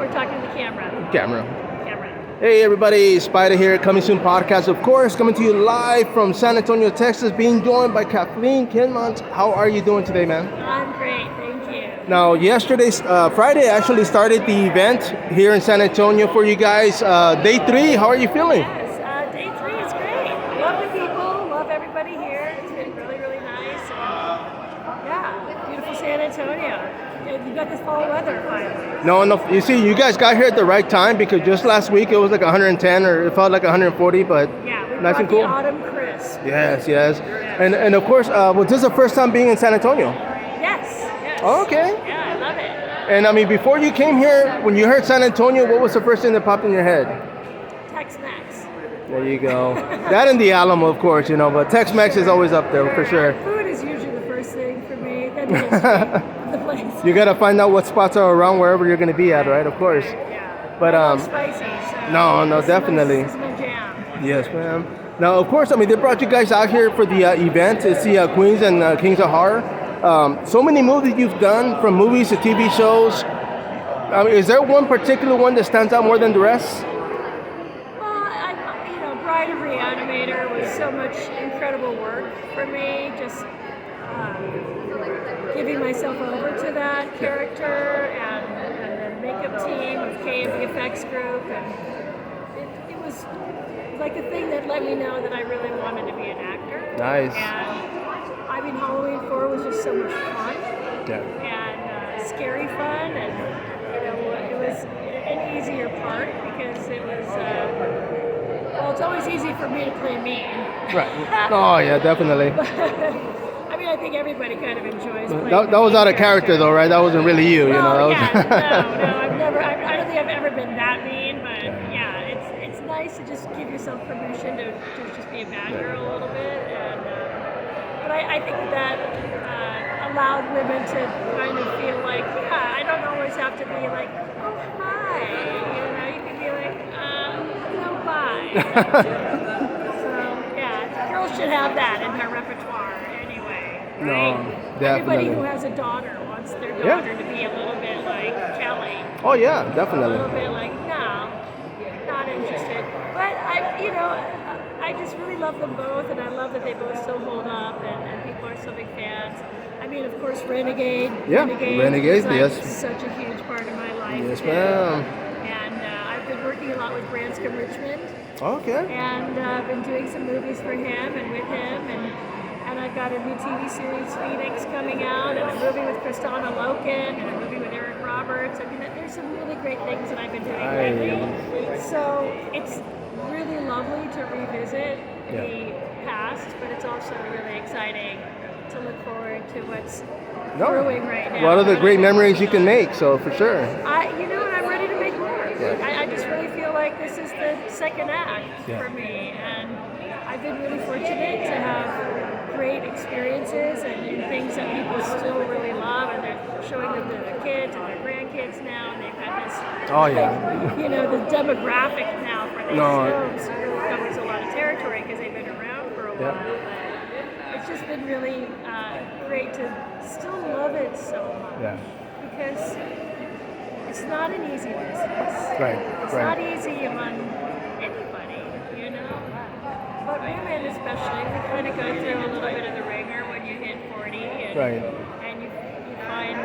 we're talking to the camera. Camera. Hey everybody, Spider here, Coming Soon Podcast, of course, coming to you live from San Antonio, Texas, being joined by Kathleen, Kinmont. How are you doing today, man? I'm great, thank you. Now, Friday actually started the event here in San Antonio for you guys. Day 3, how are you feeling? Yes, day 3 is great. Love the people, love everybody here. It's been really, really nice. Yeah, beautiful San Antonio. You got this fall weather finally. No, you see, you guys got here at the right time because just last week it was like 110 or it felt like 140, but yeah, we nice brought and cool. The autumn crisp. Yes. And of course, was this the first time being in San Antonio? Yes. Oh, okay. Yeah, I love it. And I mean, before you came here, when you heard San Antonio, what was the first thing that popped in your head? Tex-Mex. There you go. That and the Alamo, of course, but Tex-Mex is always up there for sure. Food is usually the first thing for me. Then the history of the place. You got to find out what spots are around wherever you're going to be at, right? Of course. Yeah. But spicy. So no, definitely. This is my jam. Yes, ma'am. Now, of course, I mean, they brought you guys out here for the event to see Queens and Kings of Horror. So many movies you've done, from movies to TV shows. I mean, is there one particular one that stands out more than the rest? Well, Bride of Reanimator was so much incredible work for me. Just giving myself over to that character and the makeup team of K&B Effects Group, and it was like a thing that let me know that I really wanted to be an actor. Nice. And I mean, Halloween 4 was just so much fun. Yeah. And scary fun, and it was an easier part because it was. Well, it's always easy for me to play mean. Right. Oh yeah, definitely. I mean, I think everybody kind of enjoys playing. That was out of character, though, right? That wasn't really you, No, That I've never. I don't think I've ever been that mean, but yeah, it's nice to just give yourself permission to just be a bad girl a little bit, and but I think that allowed women to kind of feel like, yeah, I don't always have to be like, oh hi, you can be like, no bye. So yeah, girls should have that in their repertoire anyway. Right? No, definitely. Everybody who has a daughter wants their daughter to be a little bit like Kelly. Oh yeah, definitely. A little bit like, no, not interested. But I just really love them both, and I love that they both still hold up, and people are so big fans. I mean, of course, Renegade. Yeah, Renegade, yes. Such a huge part of my life. Yes, ma'am. And I've been working a lot with Branscombe Richmond. Okay. And I've been doing some movies for him and with him, and I've got a new TV series, Phoenix, coming out, and a movie with Kristana Loken, and a movie with Eric Roberts. I mean, there's some really great things that I've been doing lately. So it's really lovely to revisit the past, but it's also really exciting to look forward to what's brewing right now. What are the great memories you can make? So for sure. And I'm ready to make more. Yeah. I just really feel like this is the second act for me, and I've been really fortunate to have great experiences and things that people still really love, and they're showing them to their kids and their grandkids now, and they've had this. Oh yeah. The demographic now for these films really covers a lot of territory because they've been around for a while. But it's just been really great to still love it so much. Yeah. Because it's not an easy business. Right. It's not easy among anybody, But women especially, we kind of go through a little bit of the ringer when you hit 40, and you find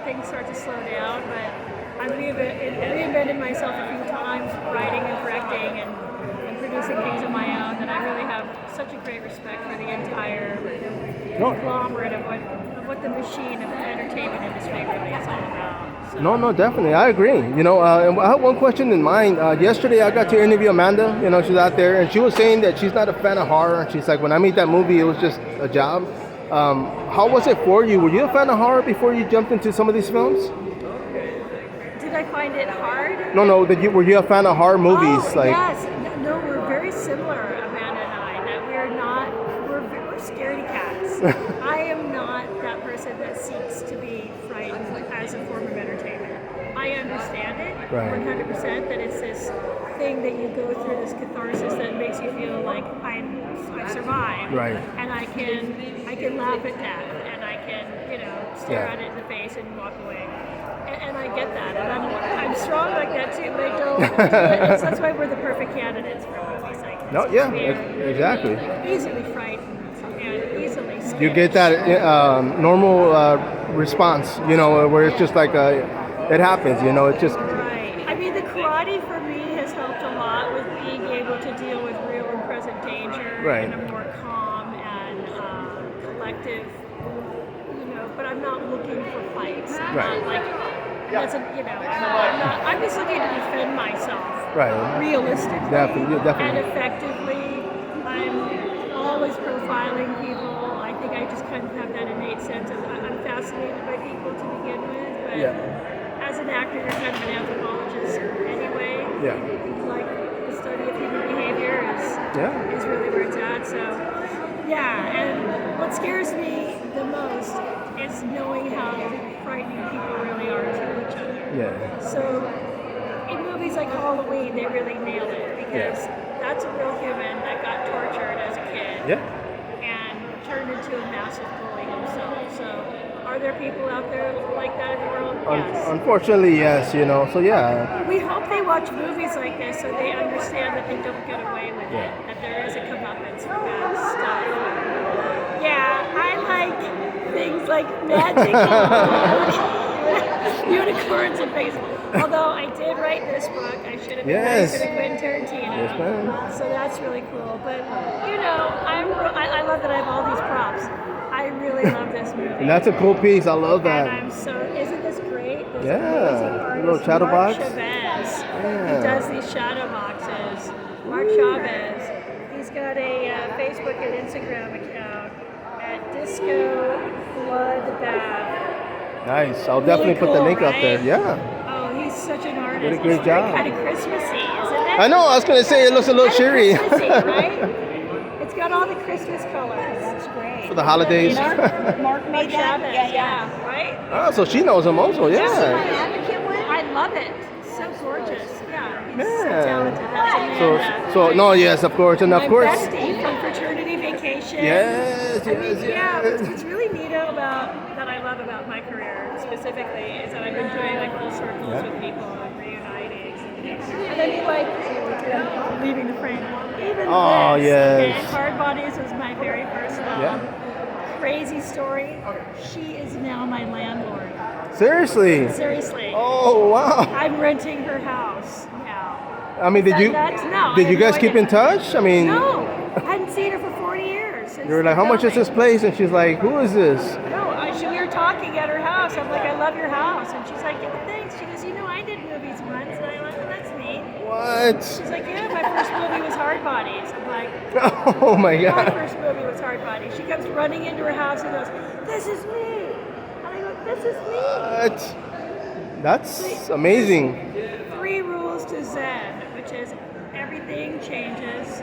things start to slow down. But I've reinvented myself a few times, writing and directing and producing things of my own, that I really have such a great respect for the entire conglomerate of what the machine of the entertainment industry really is all about. So. No, definitely. I agree. And I have one question in mind. Yesterday, I got to interview Amanda. She's out there, and she was saying that she's not a fan of horror. She's like, when I made that movie, it was just a job. How was it for you? Were you a fan of horror before you jumped into some of these films? Did I find it hard? No. Were you a fan of horror movies? Yes. No, we're very similar, Amanda and I. That we're scaredy cats. I am not that person that seeks to be frightened as a form of entertainment. I understand it 100%, that it's this thing that you go through, this catharsis that makes you feel like I've survived, and I can laugh at death, and I can stare at it in the face and walk away, and I get that, and I'm strong like that too. They don't do it. That's why we're the perfect candidates for movies like this. No, yeah, We're exactly. easily frightened and easily scared. You get that normal response, you know, where it's just like it happens, you know, it's just Right. I mean, the karate for me has helped a lot with being able to deal with real and present danger Right. in a more calm and collective, you know, but I'm not looking for fights. I'm Right. not like, you know, I'm just looking to defend myself. right. Realistically Definitely, and definitely. effectively. I'm always profiling people. I think I just kind of have that innate sense of I'm fascinated by people to begin with, but Yeah. as an actor, you're kind of an anthropologist anyway. Yeah. Like the study of human behavior Yeah. is really where it's at. So yeah, and what scares me the most is knowing how frightening people really are to each other. Yeah. So in movies like Halloween, they really nail it because that's a real human that got tortured as a kid Yeah. and turned into a massive bully himself. So are there people out there like that in the world? Yes. Unfortunately, yes, you know. So yeah. We hope they watch movies like this so they understand that they don't get away with it, that there is a comeuppance for bad stuff. Yeah, I like things like magic, unicorns and things. Although I did write this book, I should have been Yes. nicer to Quentin Tarantino. Yes, ma'am. So that's really cool. But you know, I love that I have all these props. I really love this movie. And that's a cool piece. I love And that. I'm so, isn't this great? This Yeah, amazing a artist, little shadow Mark box. Chavez, Yeah. who does these shadow boxes. Mark Chavez, he's got a Facebook and Instagram account at Disco Blood Bath. Nice. I'll Really definitely put the cool, link up right? there. Yeah. Oh, he's such an artist. What a great It's very job. kind of Christmassy, isn't it? I know. I was gonna say it looks a little Kind of cheery Christmassy, right? It's got all the Christmas colors. That's great. for the holidays. Mark Mark made that? Chavez, yeah, right? Oh, so she knows him also. Yeah. Advocate one? I love it. So gorgeous. Yeah, he's so Yeah. talented. That's Amanda. So no, yes, of course, and of My course. bestie from Fraternity Vacation. Yes, I mean, yes, yeah, yes. what's really neato about that I love about my career specifically is that I've been doing like full circles with people and reuniting. And then you like leaving the frame. Even Oh, this. yes. Okay, Hard Bodies was my very first film. Yeah. Crazy story. She is now my landlord. Seriously. Seriously. Oh wow. I'm renting her house now. I mean, did Is you that nuts? No, I did you had no guys keep idea. in touch? I mean, No, I hadn't seen her for 40 years. you were like, how much is this place? And she's like, who is this? No, we were talking at her house. I'm like, I love your house. And she's like, yeah, thanks. She goes, you know, I did movies once. And I went, well, that's neat. What? She's like, yeah, my first movie was Hard Bodies. I'm like, Oh my my god. first movie was Hard Bodies. She comes running into her house and goes, this is me. And I go, this is me. What? That's amazing. 3 rules to Zen, which is everything changes,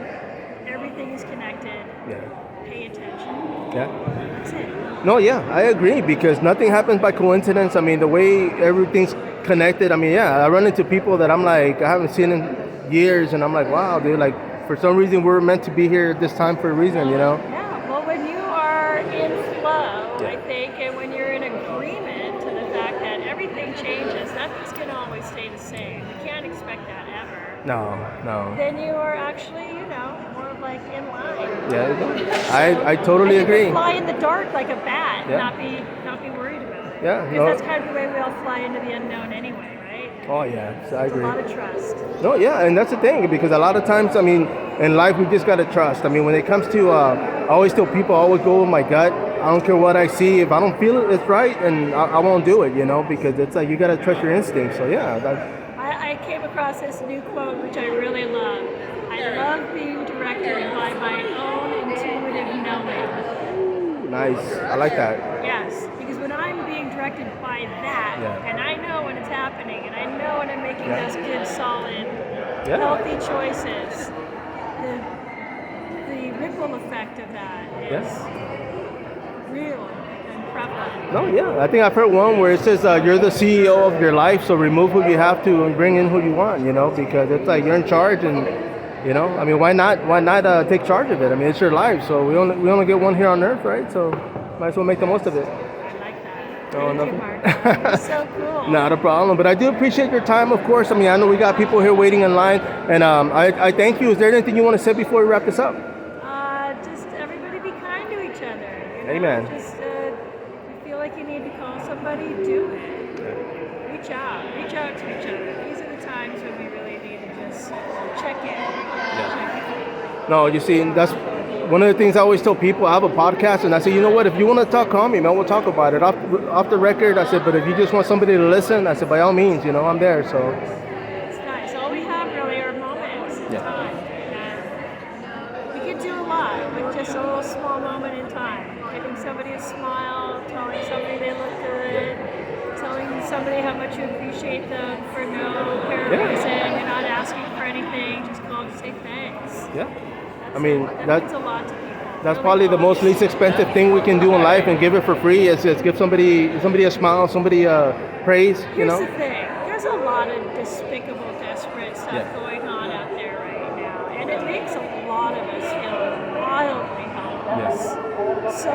everything is connected, Yeah. pay attention. Yeah. That's it. No, yeah, I agree because nothing happens by coincidence. I mean, the way everything's connected. I mean, yeah, I run into people that I'm like, I haven't seen in years, and I'm like, wow, dude, like for some reason we're meant to be here at this time for a reason, you know? Yeah, well, when you are in flow, Yeah. I think, and when you're in agreement to the fact that everything changes, nothing's going to always stay the same. You can't expect that ever. No. Then you are actually, you know, more of like in line. Yeah, I totally And you agree. can fly in the dark like a bat, and Yeah. not be worried about it. Yeah, Because no. that's kind of the way we all fly into the unknown anyway, right? Oh yeah, so I It's a agree. lot of trust. No, yeah, and that's the thing because a lot of times, I mean, in life we just gotta trust. I mean, when it comes to, I always tell people, I always go with my gut. I don't care what I see. If I don't feel it's right, and I won't do it, you know, because it's like you gotta trust your instincts. So yeah, I came across this new quote, which I really love. I love being directed by my own intuitive knowing. nice. I like that. Yes, because when I'm being directed by that, Yeah. and I know when it's happening, and I know when I'm making those good, solid, Yeah. healthy choices, the ripple effect of that is real and prevalent. No, yeah, I think I've heard one where it says you're the CEO of your life, so remove who you have to and bring in who you want, you know, because it's like you're in charge, and you know, I mean, why not take charge of it? I mean, it's your life, so we only get one here on Earth, right? So might as well make the most of it. I like that. Oh, Thank you, nothing. Mark. You're so cool. Not a problem, but I do appreciate your time, of course. I mean, I know we got people here waiting in line, and I thank you. Is there anything you want to say before we wrap this up? Just everybody be kind to each other. You know? Amen. Just if you feel like you need to call somebody, do it. Reach out to each other. These are the times when we really need to just check in. No, you see, that's one of the things I always tell people. I have a podcast, and I say, you know what? If you want to talk, call me, man. We'll talk about it off the record. I said, but if you just want somebody to listen, I said, by all means, you know, I'm there. So It's nice. All we have really are moments in time. And we can do a lot with just a little small moment in time. Giving somebody a smile, telling somebody they look good, telling somebody how much you appreciate them for no apparent reason. You're not asking for anything. Just call to say thanks. yeah. I mean, that means a lot to people. that's probably the most least expensive thing we can do in life, and give it for free. Is give somebody a smile, somebody praise. You Here's know. the thing. There's a lot of despicable, desperate stuff going on out there right now. And it makes a lot of us feel wildly helpless. So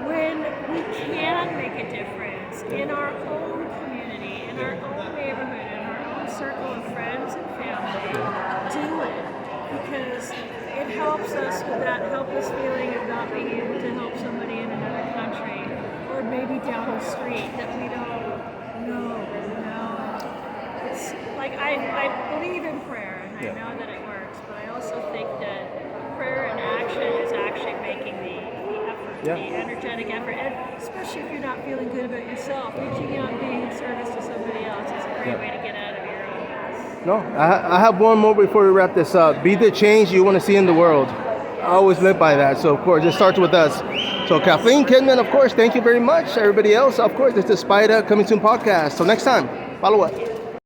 when we can make a difference in our own community, in our own neighborhood, in our own circle of friends and family, do it. Because it helps us with that helpless feeling of not being able to help somebody in another country or maybe down the street that we don't know. It's like I believe in prayer and I know that it works, but I also think that prayer and action is actually making the effort, the energetic effort, and especially if you're not feeling good about yourself, reaching out and being in service to somebody else is a great way to get out of your own mess. No, I have one more before we wrap this up. Be the change you want to see in the world. I always live by that. So, of course, it starts with us. So, Kathleen, Kinmont, of course, thank you very much. Everybody else, of course, it's the Spider Coming Soon podcast. So, next time, follow up.